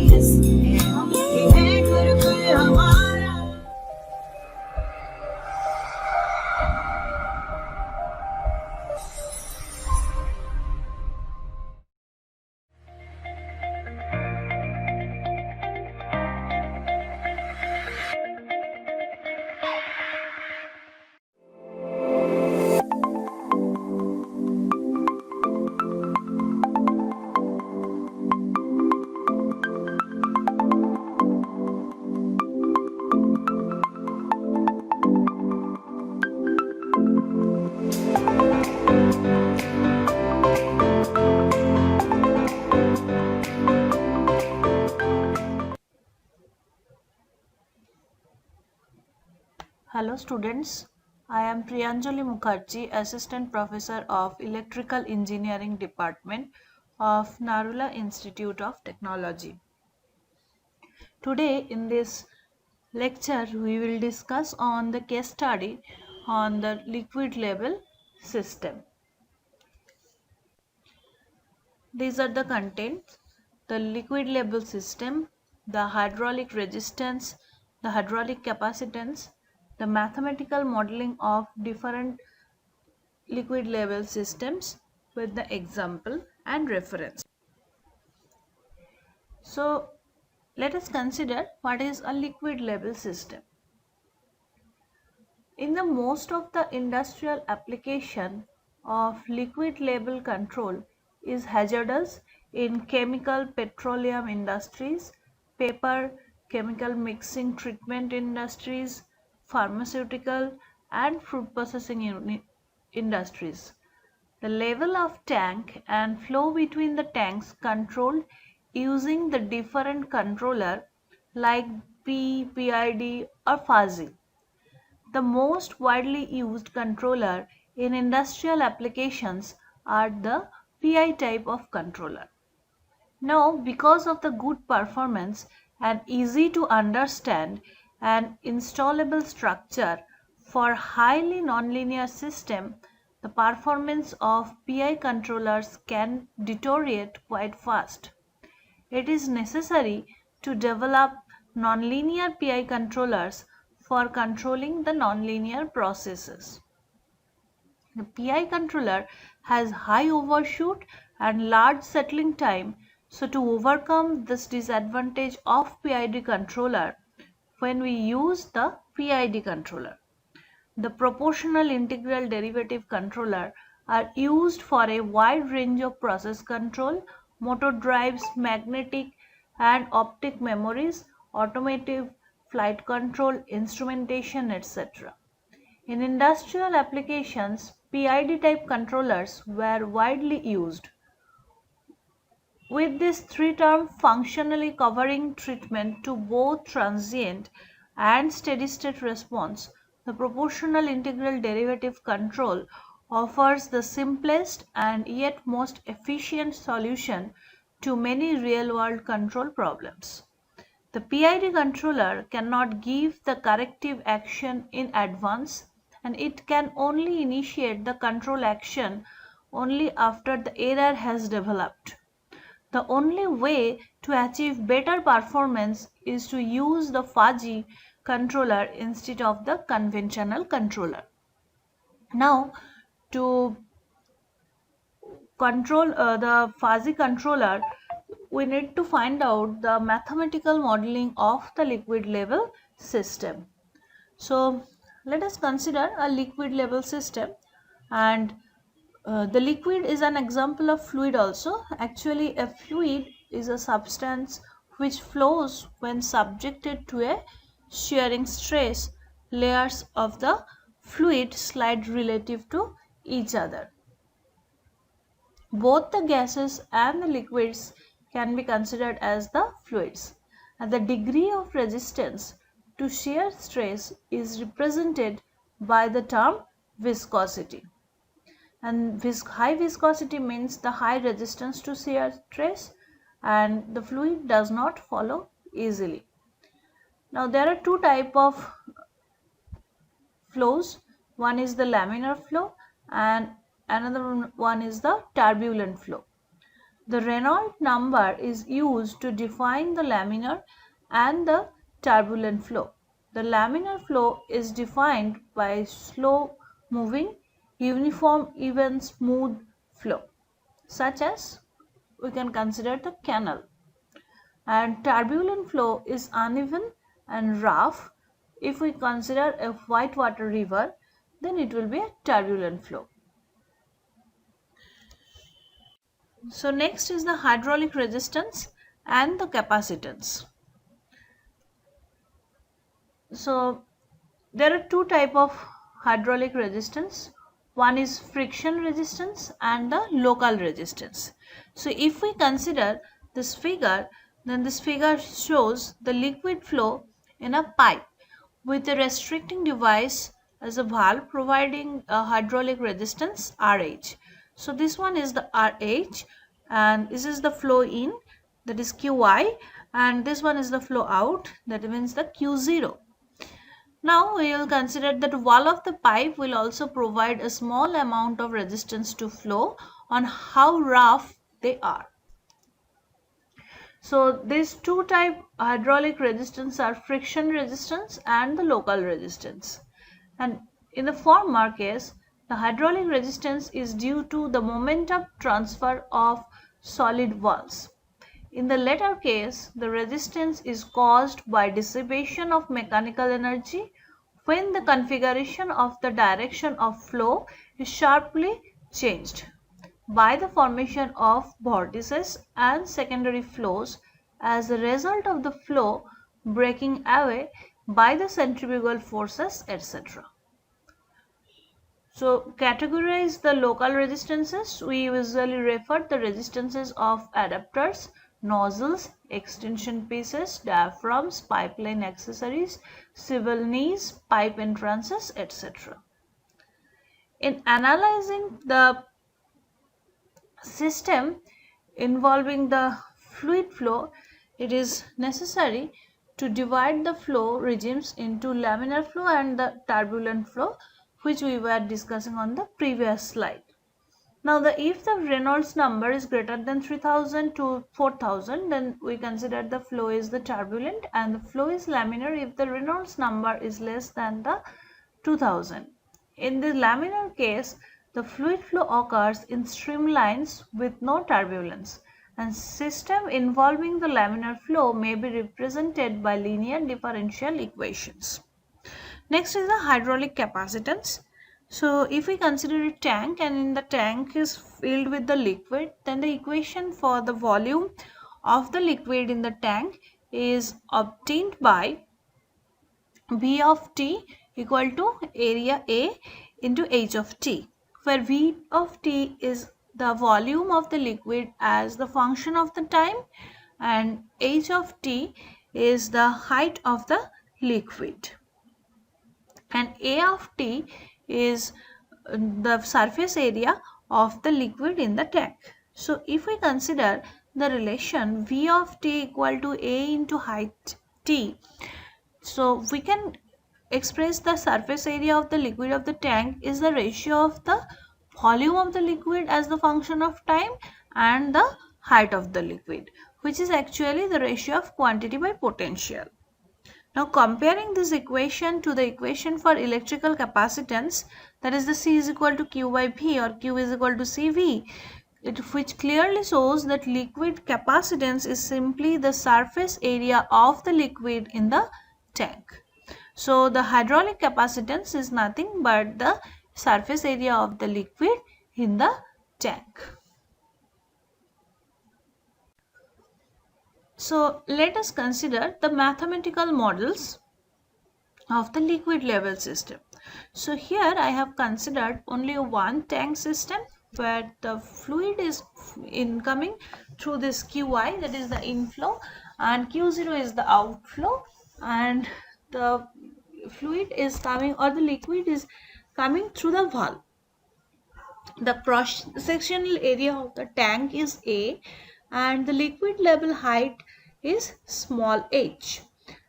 Yes हम ही है गुरुकुल हमारा। Hello students, I am Priyanjali Mukherjee, Assistant Professor of Electrical Engineering Department of Narula Institute of Technology. Today in this lecture we will discuss on the case study on the liquid level system. These are the contents: the liquid level system, the hydraulic resistance, the hydraulic capacitance, the mathematical modeling of different liquid level systems with the example and reference. So let us consider what is a liquid level system. In the most of the industrial application of liquid level control is hazardous in chemical petroleum industries, paper, chemical mixing treatment industries, pharmaceutical and food processing industries. The level of tank and flow between the tanks controlled using the different controller like PID or fuzzy. The most widely used controller in industrial applications are the PI type of controller. Now, because of the good performance and easy to understand and installable structure for highly nonlinear system, the performance of PI controllers can deteriorate quite fast. It is necessary to develop nonlinear PI controllers for controlling the nonlinear processes. The PI controller has high overshoot and large settling time, so to overcome this disadvantage of PID controller, when we use the PID controller, the proportional integral derivative controller are used for a wide range of process control, motor drives, magnetic and optic memories, automotive, flight control, instrumentation, etc. In industrial applications, PID type controllers were widely used. With this three-term functionally covering treatment to both transient and steady-state response, the proportional integral derivative control offers the simplest and yet most efficient solution to many real-world control problems. The PID controller cannot give the corrective action in advance, and it can only initiate the control action only after the error has developed. The only way to achieve better performance is to use the fuzzy controller instead of the conventional controller. Now, to control the fuzzy controller, we need to find out the mathematical modeling of the liquid level system. So let us consider a liquid level system, and the liquid is an example of fluid also. Actually, a fluid is a substance which flows when subjected to a shearing stress. Layers of the fluid slide relative to each other. Both the gases and the liquids can be considered as the fluids, and the degree of resistance to shear stress is represented by the term viscosity. And high viscosity means the high resistance to shear stress, and the fluid does not follow easily. Now there are two types of flows. One is the laminar flow and another one is the turbulent flow. The Reynolds number is used to define the laminar and the turbulent flow. The laminar flow is defined by slow moving, uniform, even smooth flow, such as we can consider the canal. And turbulent flow is uneven and rough. If we consider a whitewater river, then it will be a turbulent flow. So next is the hydraulic resistance and the capacitance. So there are two types of hydraulic resistance. One is friction resistance and the local resistance. So if we consider this figure, then this figure shows the liquid flow in a pipe with a restricting device as a valve providing a hydraulic resistance RH. So this one is the RH and this is the flow in, that is QI, and this one is the flow out, that means the Q0. Now we will consider that wall of the pipe will also provide a small amount of resistance to flow on how rough they are. So these two type hydraulic resistance are friction resistance and the local resistance. And in the former case, the hydraulic resistance is due to the momentum transfer of solid walls. In the latter case, the resistance is caused by dissipation of mechanical energy when the configuration of the direction of flow is sharply changed by the formation of vortices and secondary flows as a result of the flow breaking away by the centrifugal forces, etc. So categorize the local resistances. We usually refer the resistances of adapters, nozzles, extension pieces, diaphragms, pipeline accessories, swivel knees, pipe entrances, etc. In analyzing the system involving the fluid flow, it is necessary to divide the flow regimes into laminar flow and the turbulent flow, which we were discussing on the previous slide. Now, if the Reynolds number is greater than 3000 to 4000, then we consider the flow is the turbulent and the flow is laminar if the Reynolds number is less than the 2000. In the laminar case, the fluid flow occurs in streamlines with no turbulence, and system involving the laminar flow may be represented by linear differential equations. Next is the hydraulic capacitance. So if we consider a tank and in the tank is filled with the liquid, then the equation for the volume of the liquid in the tank is obtained by V of t equal to area A into H of t, where V of t is the volume of the liquid as the function of the time and H of t is the height of the liquid, and A of t is the surface area of the liquid in the tank. So if we consider the relation V of t equal to A into height t, so we can express the surface area of the liquid of the tank is the ratio of the volume of the liquid as the function of time and the height of the liquid, which is actually the ratio of quantity by potential. Now comparing this equation to the equation for electrical capacitance, that is the C is equal to Q by V or Q is equal to CV, which clearly shows that liquid capacitance is simply the surface area of the liquid in the tank. So the hydraulic capacitance is nothing but the surface area of the liquid in the tank. So let us consider the mathematical models of the liquid level system. So here I have considered only one tank system where the fluid is incoming through this QI, that is the inflow, and Q0 is the outflow, and the fluid is coming or the liquid is coming through the valve. The cross-sectional area of the tank is A and the liquid level height is small h,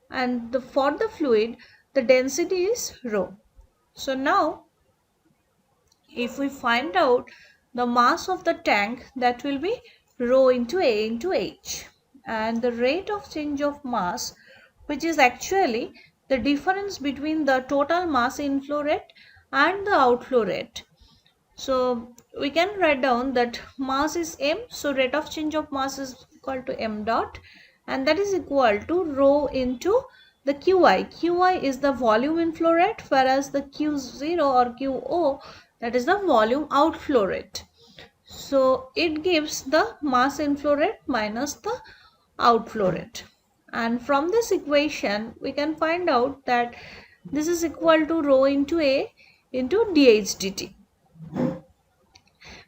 and for the fluid the density is rho. So now if we find out the mass of the tank, that will be rho into A into H. And the rate of change of mass, which is actually the difference between the total mass inflow rate and the outflow rate. So we can write down that mass is m, so rate of change of mass is equal to m dot, and that is equal to rho into the qi. Qi is the volume inflow rate, whereas the q0 or qo, that is the volume outflow rate. So it gives the mass inflow rate minus the outflow rate. And from this equation, we can find out that this is equal to rho into A into dH dt,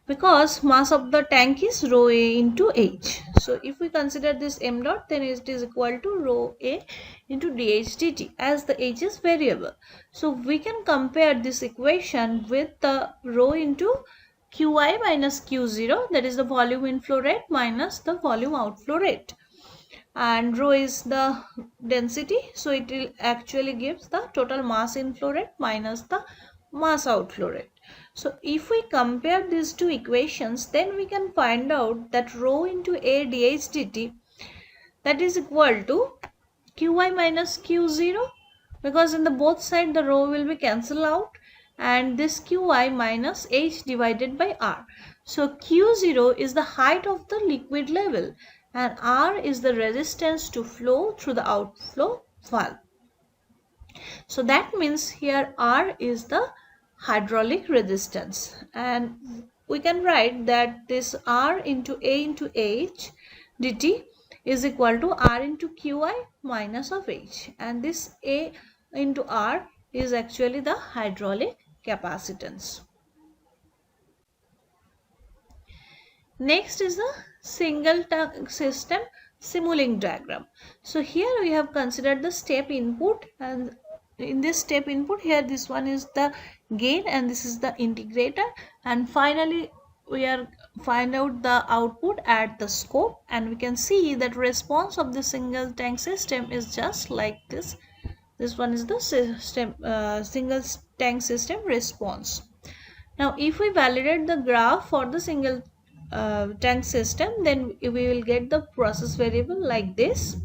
because mass of the tank is rho A into H. So if we consider this m dot, then it is equal to rho A into dH dt, as the H is variable. So we can compare this equation with the rho into Qi minus Q0, that is the volume inflow rate minus the volume outflow rate. And rho is the density, so it will actually gives the total mass inflow rate minus the mass outflow rate. So if we compare these two equations, then we can find out that rho into A dH dt, that is equal to Qi minus Q0, because in the both side the rho will be cancelled out, and this Qi minus H divided by R. So Q0 is the height of the liquid level and R is the resistance to flow through the outflow valve. So that means here R is the hydraulic resistance, and we can write that this R into A into H dt is equal to R into Qi minus of H, and this A into R is actually the hydraulic capacitance. Next is the single tank system Simulink diagram. So here we have considered the step input, and in this step input, here this one is the gain and this is the integrator, and finally we are find out the output at the scope, and we can see that response of the single tank system is just like this. This one is the system single tank system response. Now if we validate the graph for the single tank system, then we will get the process variable like this.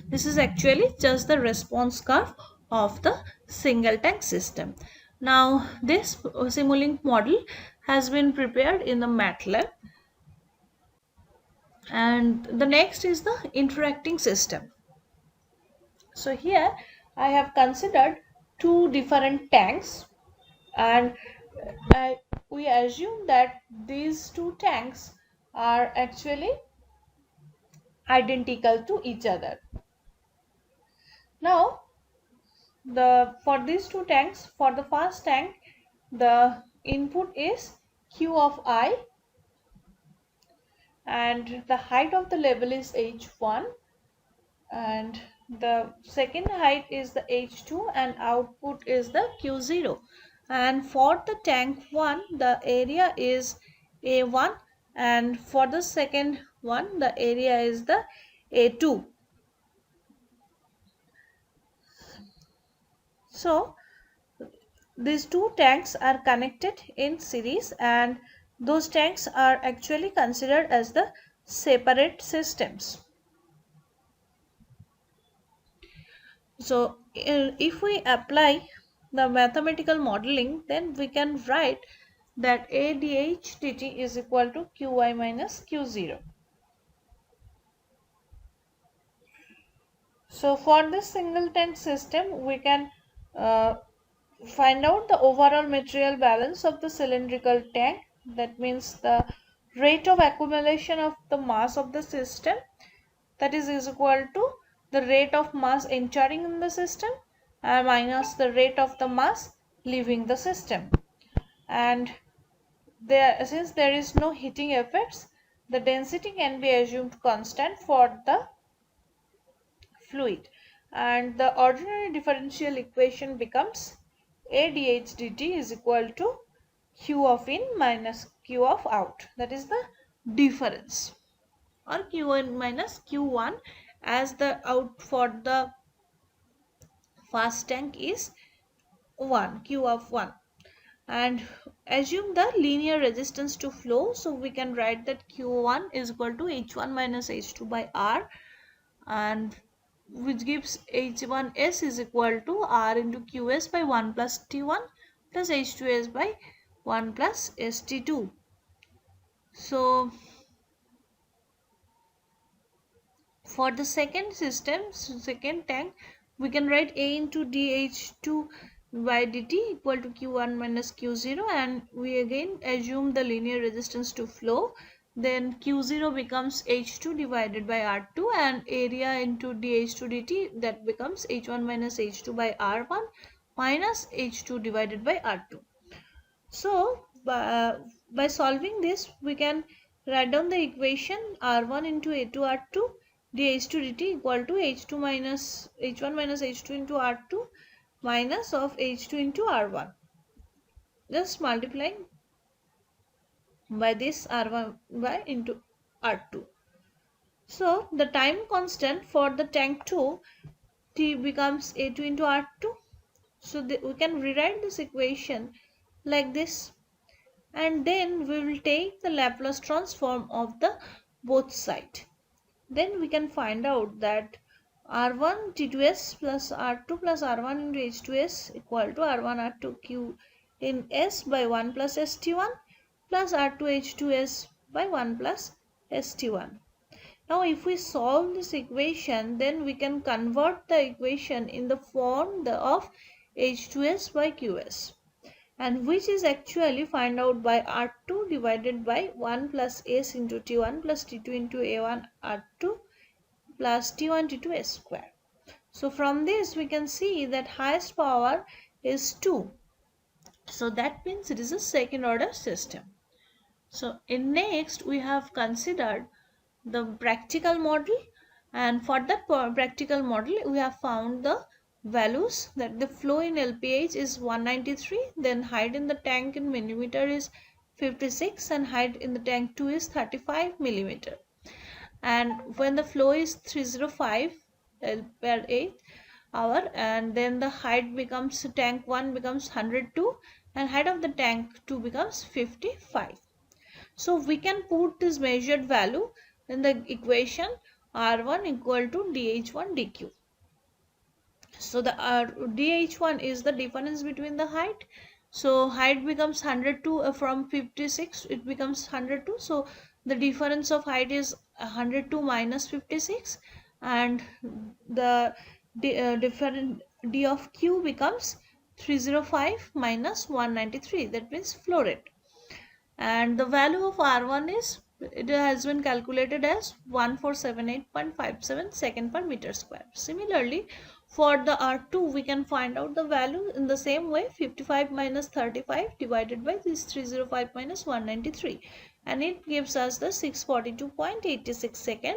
This is actually just the response curve of the single tank system. Now this Simulink model has been prepared in the MATLAB, and the next is the interacting system. So here I have considered two different tanks, and we assume that these two tanks are actually identical to each other. Now for these two tanks, for the first tank, the input is Q of I and the height of the level is H1, and the second height is the H2 and output is the Q0. And for the tank 1, the area is A1, and for the second one the area is the A2. So these two tanks are connected in series, and those tanks are actually considered as the separate systems. So if we apply the mathematical modeling, then we can write that ADH dt is equal to Qi minus Q0. So for this single tank system, we can find out the overall material balance of the cylindrical tank. That means the rate of accumulation of the mass of the system, that is equal to the rate of mass entering in the system minus the rate of the mass leaving the system. And since there is no heating effects, the density can be assumed constant for the fluid, and the ordinary differential equation becomes AdH dt is equal to Q of in minus Q of out, that is the difference, or Q1 minus Q1, as the out for the first tank is 1, Q of 1, and assume the linear resistance to flow. So we can write that Q1 is equal to H1 minus H2 by R, and which gives H1S is equal to R into Qs by 1 plus T1 plus H2S by 1 plus ST2. So for the second system, second tank, we can write A into dH2 by dt equal to Q1 minus Q0, and we again assume the linear resistance to flow. Then Q0 becomes H2 divided by R2, and area into dH2 dt, that becomes H1 minus H2 by R1 minus H2 divided by R2. So by solving this, we can write down the equation R1 into A2 R2 dH2 dt equal to H2 minus H1 minus H2 into R2 minus of H2 into R1. Just multiplying by this R1 by into R2. So the time constant for the tank 2 T becomes A2 into R2. So we can rewrite this equation like this, and then we will take the Laplace transform of the both side. Then we can find out that R1 T2S plus R2 plus R1 into H2S equal to R1 R2 Q in S by 1 plus ST1 plus R2 H2S by 1 plus ST1. Now if we solve this equation, then we can convert the equation in the form of H2S by QS, and which is actually find out by R2 divided by 1 plus S into T1 plus T2 into A1 R2 plus T1 T2 S square. So from this we can see that highest power is 2. So that means it is a second order system. So in next we have considered the practical model, and for that practical model we have found the values that the flow in LPH is 193, then height in the tank in millimeter is 56, and height in the tank 2 is 35 millimeter. And when the flow is 305 per 8 hour, and then the height becomes tank 1 becomes 102 and height of the tank 2 becomes 55. So we can put this measured value in the equation R1 equal to dH1 dq. So the dH1 is the difference between the height. So height becomes 102 from 56, it becomes 102. So the difference of height is 102 minus 56, and the different d of q becomes 305 minus 193. That means flow rate. And the value of R1 is, it has been calculated as 1478.57 second per meter square. Similarly, for the R2 we can find out the value in the same way, 55 minus 35 divided by this 305 minus 193, and it gives us the 642.86 second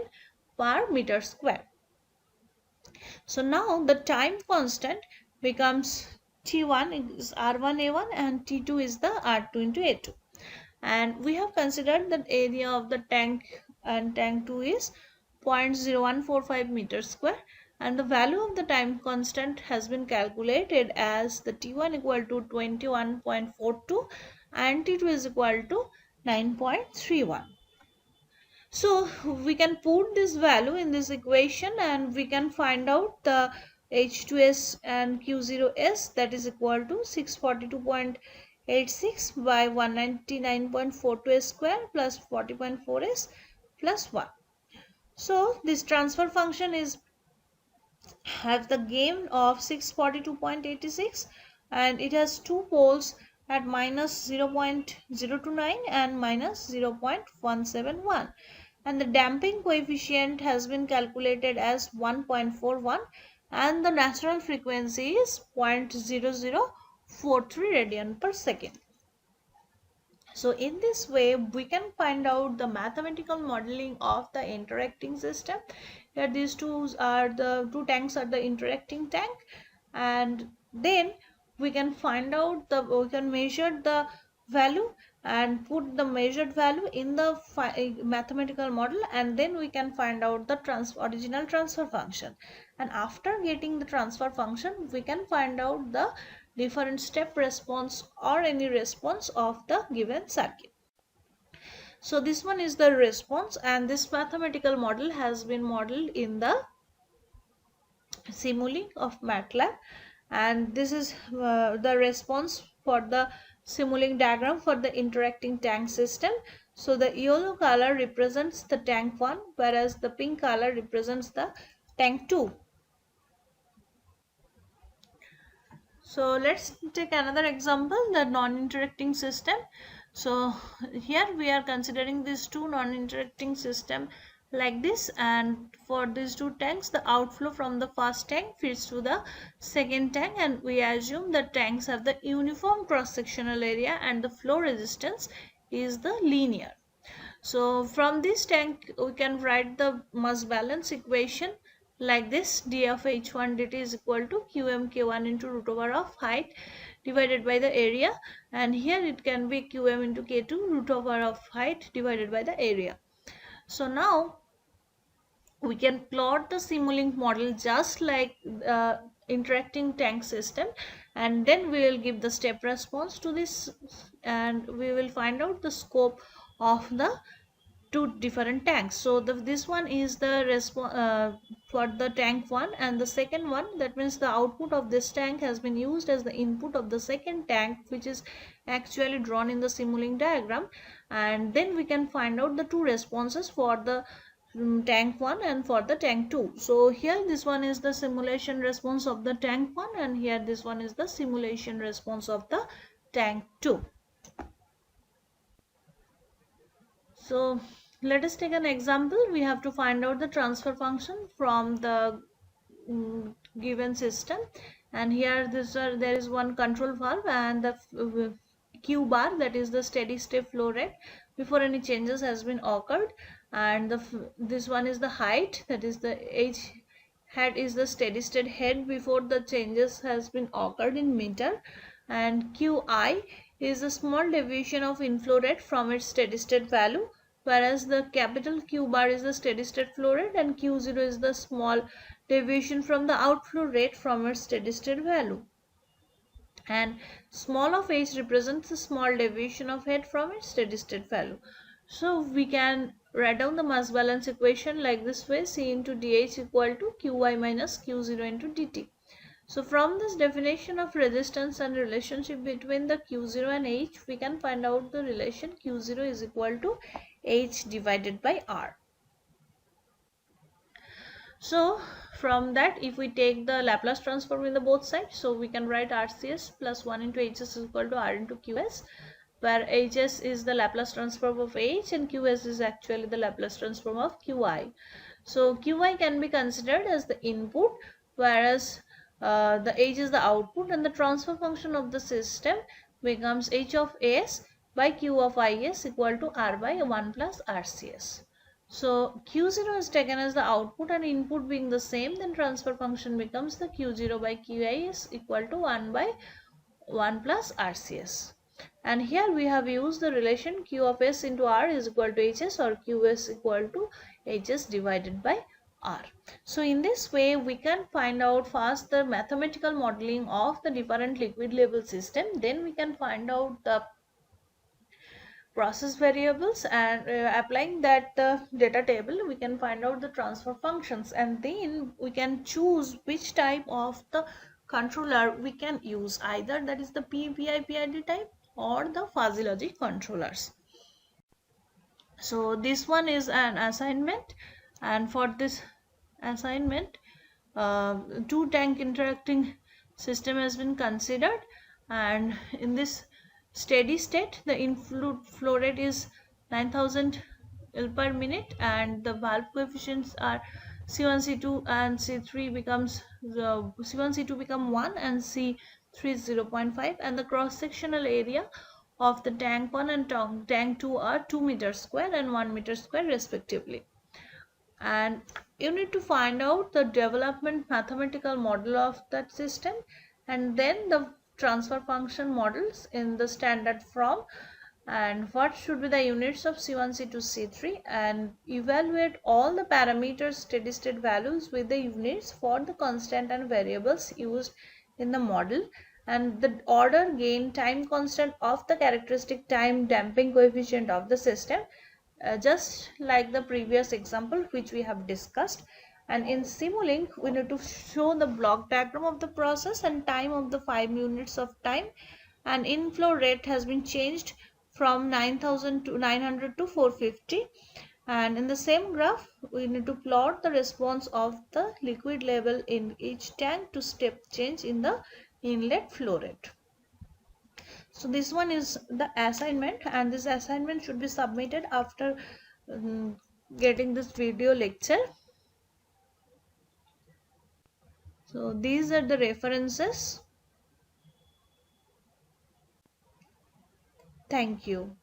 per meter square. So now the time constant becomes T1 is R1A1 and T2 is the R2 into A2. And we have considered that area of the tank and tank 2 is 0.0145 meters square, and the value of the time constant has been calculated as the T1 equal to 21.42 and T2 is equal to 9.31. So we can put this value in this equation and we can find out the H2S and Q0S, that is equal to 642.86 by 199.42 square plus 40.4s plus 1. So this transfer function is have the gain of 642.86, and it has two poles at minus 0.029 and minus 0.171, and the damping coefficient has been calculated as 1.41, and the natural frequency is 0.0043 radian per second. So in this way we can find out the mathematical modeling of the interacting system. Here these two tanks are the interacting tank, and then we can find out we can measure the value and put the measured value in the mathematical model, and then we can find out the original transfer function, and after getting the transfer function we can find out the different step response or any response of the given circuit. So this one is the response, and this mathematical model has been modeled in the Simulink of MATLAB, and this is the response for the Simulink diagram for the interacting tank system. So the yellow color represents the tank 1, whereas the pink color represents the tank 2. So let's take another example, the non-interacting system. So here we are considering these two non-interacting system like this, and for these two tanks the outflow from the first tank feeds to the second tank, and we assume the tanks have the uniform cross-sectional area and the flow resistance is the linear. So from this tank we can write the mass balance equation like this: d of h1 dt is equal to qm k1 into root over of height divided by the area, and here it can be qm into k2 root over of height divided by the area. So now we can plot the Simulink model just like interacting tank system, and then we will give the step response to this, and we will find out the scope of the two different tanks. So this one is the response for the tank 1, and the second one, that means the output of this tank has been used as the input of the second tank, which is actually drawn in the Simulink diagram, and then we can find out the two responses for the tank 1 and for the tank 2. So here this one is the simulation response of the tank 1, and here this one is the simulation response of the tank 2. So let us take an example. We have to find out the transfer function from the given system, and here there is one control valve and the q bar, that is the steady state flow rate before any changes has been occurred, and this one is the height, that is the h head is the steady state head before the changes has been occurred in meter, and qi is a small deviation of inflow rate from its steady state value, whereas the capital Q bar is the steady state flow rate and Q0 is the small deviation from the outflow rate from its steady state value, and small of h represents the small deviation of head from its steady state value. So we can write down the mass balance equation like this way: C into dH equal to Qi minus Q0 into dt. So from this definition of resistance and relationship between the Q0 and H, we can find out the relation Q0 is equal to H divided by R. So from that, if we take the Laplace transform in the both sides, so we can write RCS plus 1 into Hs is equal to R into Qs, where Hs is the Laplace transform of H and Qs is actually the Laplace transform of Qi. So Qi can be considered as the input, whereas the H is the output, and the transfer function of the system becomes H of S by Q of Is equal to R by 1 plus RCS. So Q0 is taken as the output and input being the same, then transfer function becomes the Q0 by Qi is equal to 1 by 1 plus RCS. And here we have used the relation Q of S into R is equal to Hs, or Qs equal to Hs divided by R. So in this way we can find out first the mathematical modeling of the different liquid level system, then we can find out the process variables, and applying that data table we can find out the transfer functions, and then we can choose which type of the controller we can use, either that is the PPI/PID type or the fuzzy logic controllers. So this one is an assignment, and for this assignment two tank interacting system has been considered, and in this steady state the inflow flow rate is 9000 L per minute, and the valve coefficients are C1 C2 and C3 becomes the C1 C2 become 1 and C3 is 0.5, and the cross sectional area of the tank 1 and tank 2 are 2 meters square and 1 meter square respectively. And you need to find out the development mathematical model of that system, and then the transfer function models in the standard form, and what should be the units of C1 C2 C3, and evaluate all the parameters steady state values with the units for the constant and variables used in the model, and the order, gain, time constant of the characteristic time damping coefficient of the system, just like the previous example which we have discussed. And in Simulink we need to show the block diagram of the process and time of the 5 units of time, and inflow rate has been changed from 9000 to 900 to 450. And in the same graph we need to plot the response of the liquid level in each tank to step change in the inlet flow rate. So this one is the assignment, and this assignment should be submitted after getting this video lecture. So these are the references. Thank you.